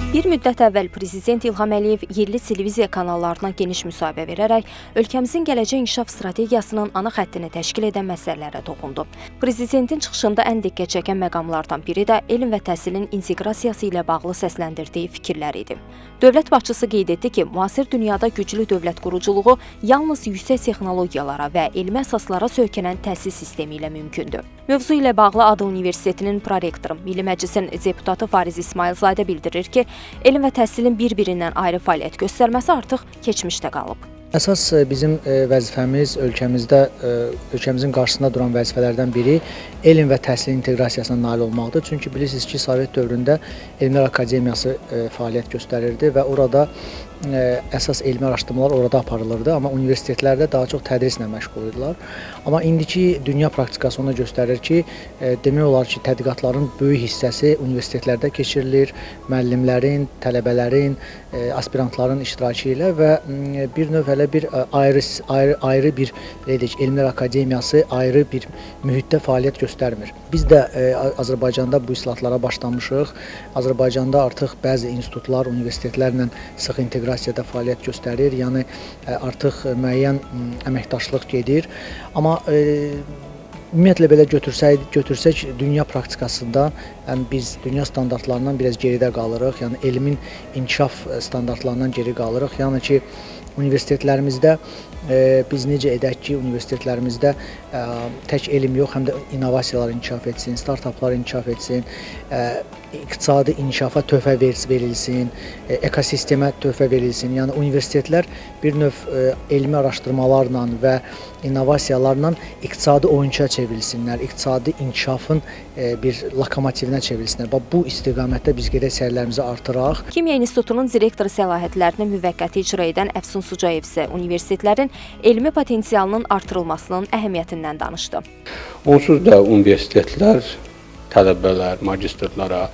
Bir müddət əvvəl Prezident İlham Əliyev yerli televiziya kanallarına geniş müsahibə verərək ölkəmizin gələcək inkişaf strategiyasının ana xəttini təşkil edən məsələlərə toxundu. Prezidentin çıxışında ən diqqət çəkən məqamlardan biri də elm və təhsilin inteqrasiyası ilə bağlı səsləndirdiyi fikirlər idi. Dövlət başçısı qeyd etdi ki, müasir dünyada güclü dövlət quruculuğu yalnız yüksək texnologiyalara və elmi əsaslara söykənən təhsil sistemi ilə mümkündür. Mövzu ilə bağlı Adı Universitetinin prorektoru, Milli Məclisin deputatı Fariz İsmailzadə bildirir ki, elm və təhsilin bir-birindən ayrı fəaliyyət göstərməsi artıq keçmişdə qalıb. Əsas bizim vəzifəmiz ölkəmizin qarşısında duran vəzifələrdən biri elm və təhsilin inteqrasiyasına nail olmaqdır. Çünki bilirsiniz ki, Sovet dövründə Elmlər Akademiyası fəaliyyət göstərirdi və orada əsas elmi araşdırmalar orada aparılırdı, amma universitetlərdə daha çox tədrislə məşğul idilər. Amma indiki dünya praktikası onu göstərir ki, demək olar ki, tədqiqatların böyük hissəsi universitetlərdə keçirilir, müəllimlərin, tələbələrin, aspirantların iştirakı ilə və bir növ hələ bir ayrı bir Elmlər Akademiyası ayrı bir mühitdə fəaliyyət göstərmir. Biz də Azərbaycanda bu islahatlara başlamışıq. Azərbaycanda artıq bəzi institutlar, universitetlərlə sıx inteqrasiyada fəaliyyət göstərir, yəni artıq müəyyən əməkdaşlıq gedir. Amma ümumiyyətlə belə götürsək dünya praktikasında biz dünya standartlarından biraz geridə qalırıq, yəni elmin inkişaf standartlarından geri qalırıq. Yəni ki, universitetlərimizdə biz necə edək ki, universitetlərimizdə tək elm yox, həm də innovasiyalar inkişaf etsin, startaplar inkişaf etsin, iqtisadi inkişafa töhfə verilsin, ekosistemə töhfə verilsin. Yəni universitetlər bir növ elmi araşdırmalarla və innovasiyalarla iqtisadi oyunçuya çevrilsinlər, iqtisadi inkişafın bir lokomotivinə çevrilsinlər. Bu istiqamətdə biz gedək səylərimizi artıraq. Kimya İnstitutunun direktoru səlahiyyətlərini müvəqqəti icra edən Əfsun Sucayev isə universitetlərin elmi potensialının artırılmasının əhəmiyyətindən danışdı. Onsuz da universitetlər tələbələr, magistrlara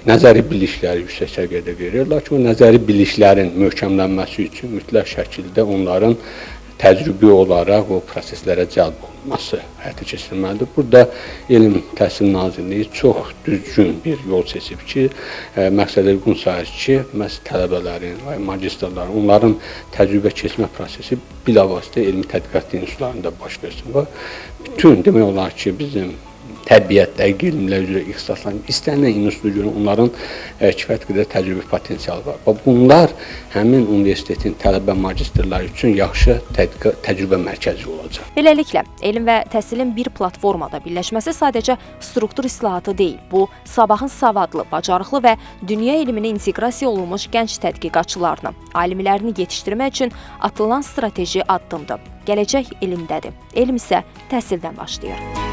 nəzəri bilikləri yüksək səviyyədə verir. Lakin o nəzəri biliklərin möhkəmlənməsi üçün mütləq şəkildə onların təcrübi olaraq o proseslərə cəlb olunması həyata keçirilməlidir. Burada Elm Təhsil Nazirliyi çox düzgün bir yol seçib ki, məqsədə uyğun sayır ki, məhz tələbələrin və magistrların, onların təcrübə keçmə prosesi bilavasitə elmi tədqiqat institutlarında baş versin. Və bütün demək olar ki, bizim təbiət, dəqiq elmlər üzrə ixtisaslanan istənilən instituta görə onların kifayət qədər təcrübi potensialı var. Və bunlar həmin universitetin tələbə magistrları üçün yaxşı təcrübə mərkəzi olacaq. Beləliklə, elm və təhsilin bir platformada birləşməsi sadəcə struktur islahatı deyil. Bu, sabahın savadlı, bacarıqlı və dünya elminə inteqrasiya olunmuş gənc tədqiqatçılarını, alimlərini yetişdirmək üçün atılan strateji addımdır. Gələcək elmdədir. Elm isə təhsildən başlayır.